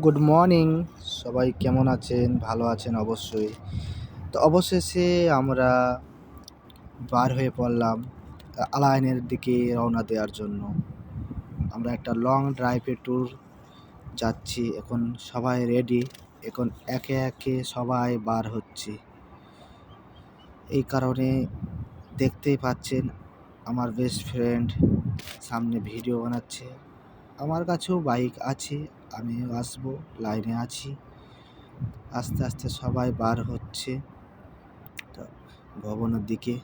Good morning. সবাই কেমন আছেন? ভালো আছেন অবশ্যই। তো অবশেষে আমরা বার হয়ে পড়লাম আলায়নের দিকে রওনা দেওয়ার জন্য। আমরা একটা লং ড্রাইভে ট্যুর যাচ্ছি। এখন সবাই রেডি। এখন একে একে সবাই বার হচ্ছি। এই কারণে দেখতেই পাচ্ছেন আমার বেস্ট ফ্রেন্ড সামনে ভিডিও বানাচ্ছে। আমার কাছেও বাইক আছে, আমিও আসবো, লাইনে আছি। আস্তে আস্তে সবাই বার হচ্ছে ভবনের দিকে।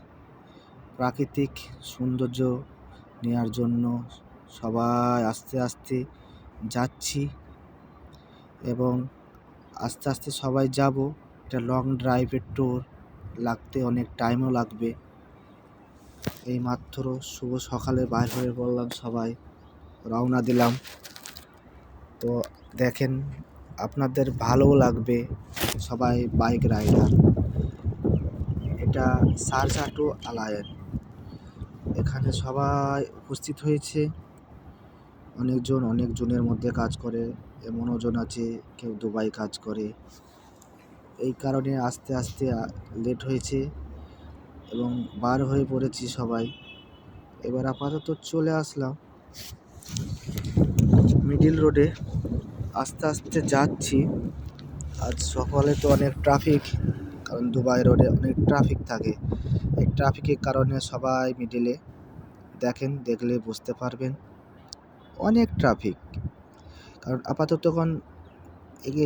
প্রাকৃতিক সৌন্দর্য নেওয়ার জন্য সবাই আস্তে আস্তে যাচ্ছি এবং আস্তে আস্তে সবাই যাব। এটা লং ড্রাইভের ট্যুর, লাগতে অনেক টাইমও লাগবে। এই মাত্র শুভ সকালে বাইর হয়ে পড়লাম, সবাই রওনা দিলাম। তো দেখেন, আপনাদের ভালোও লাগবে। সবাই বাইক রাইডার। এটা শারজাহ টু আলায়েন। এখানে সবাই উপস্থিত হয়েছে। অনেকজনের মধ্যে কাজ করে, এমনও জন আছে কেউ দুবাই কাজ করে। এই কারণে আস্তে আস্তে লেট হয়েছে এবং বার হয়ে পড়েছি সবাই। এবার আপাতত চলে আসলাম মিডিল রোডে। আস্তে আস্তে যাচ্ছি। আজ সকালে তো অনেক ট্রাফিক, কারণ দুবাই রোডে অনেক ট্রাফিক থাকে। এই ট্রাফিকের কারণে সবাই মিডিলে দেখেন, দেখলে বুঝতে পারবেন অনেক ট্রাফিক। কারণ আপাতত এখন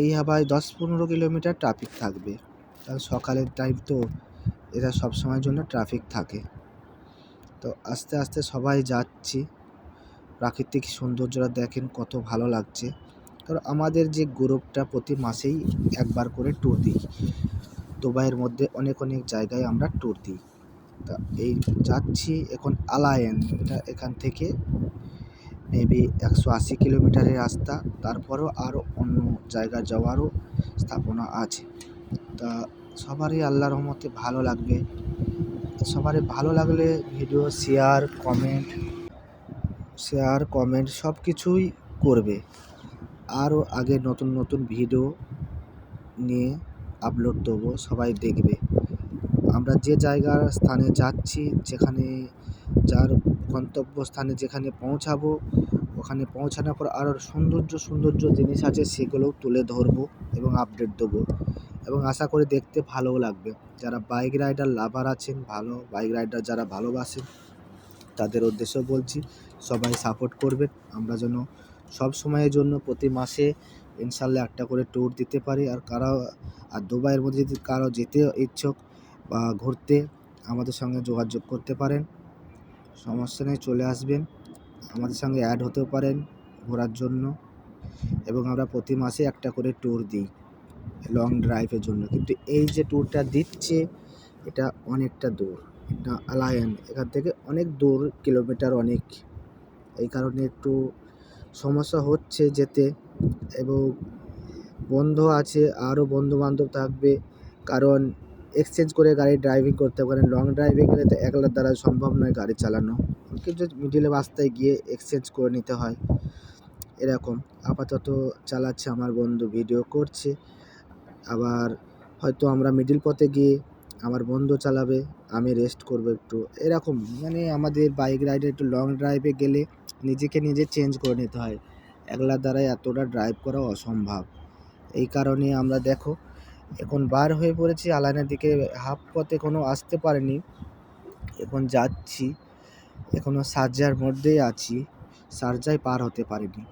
এই হাবায় 10-15 কিলোমিটার ট্রাফিক থাকবে, কারণ সকালের টাইম তো, এটা সবসময়ের জন্য ট্রাফিক থাকে। তো আস্তে আস্তে সবাই যাচ্ছি। প্রাকৃতিক সৌন্দর্যটা দেখেন কত ভালো লাগছে। কারণ আমাদের যে গ্রুপটা প্রতি মাসেই একবার করে ট্যুর দিই। দুবাইয়ের মধ্যে অনেক জায়গায় আমরা ট্যুর দিই। তা এই যাচ্ছি এখন আলায়েন। এটা এখান থেকে মেবি 180 কিলোমিটারের রাস্তা। তারপরেও আরও অন্য জায়গায় যাওয়ারও স্থাপনা আছে। তা সবারই আল্লাহর রহমতে ভালো লাগবে। সবারই ভালো লাগলে ভিডিও শেয়ার কমেন্ট সব কিছুই করবে। আরও আগে নতুন ভিডিও নিয়ে আপলোড দেবো, সবাই দেখবে। আমরা যে জায়গার স্থানে যাচ্ছি, যেখানে যার গন্তব্যস্থানে যেখানে পৌঁছাবো, ওখানে পৌঁছানোর পর আরও সৌন্দর্য জিনিস আছে, সেগুলোও তুলে ধরবো এবং আপডেট দেবো। এবং আশা করি দেখতে ভালোও লাগবে। যারা বাইক রাইডার লাভার আছেন, ভালো বাইক রাইডার যারা ভালোবাসেন, তাদের উদ্দেশ্যেও বলছি, সবাই সাপোর্ট করবেন। আমরা যেন সব সময়ের জন্য প্রতি মাসে ইনশাল্লাহ একটা করে ট্যুর দিতে পারি। আর দুবাইয়ের মধ্যে যদি কারো যেতে ইচ্ছুক বা ঘুরতে, আমাদের সঙ্গে যোগাযোগ করতে পারেন, সমস্যা নেই, চলে আসবেন। আমাদের সঙ্গে অ্যাড হতেও পারেন ঘোরার জন্য। এবং আমরা প্রতি মাসে একটা করে ট্যুর দিই লং ড্রাইভের জন্য। কিন্তু এই যে ট্যুরটা দিচ্ছে, এটা অনেকটা দূর। এটা আলায়েন, এখান থেকে অনেক দূর, কিলোমিটার অনেক। এই কারণে একটু সমস্যা হচ্ছে যেতে। এবং বন্ধু আছে, আরও বন্ধুবান্ধব থাকবে, কারণ এক্সচেঞ্জ করে গাড়ি ড্রাইভিং করতে পারেন। লং ড্রাইভে গেলে তো একলার দ্বারা সম্ভব নয় গাড়ি চালানো, কিন্তু মিডিলে রাস্তায় গিয়ে এক্সচেঞ্জ করে নিতে হয়। এরকম আপাতত চালাচ্ছে আমার বন্ধু, ভিডিও করছে। আবার হয়তো আমরা মিডিল পথে গিয়ে আমার বন্ধু চালাবে, আমি রেস্ট করব একটু। এরকম মানে আমাদের বাইক রাইডে একটু লং ড্রাইভে গেলে নিজে চেঞ্জ করে নিতে হয়। একলার দ্বারাই এতটা ড্রাইভ করা অসম্ভব। এই কারণে আমরা দেখো এখন বার হয়ে পড়েছি আলানের দিকে। হাফ পথে এখনও আসতে পারিনি, এখন যাচ্ছি। এখনও শারজাহর মধ্যেই আছি, শারজায় পার হতে পারিনি।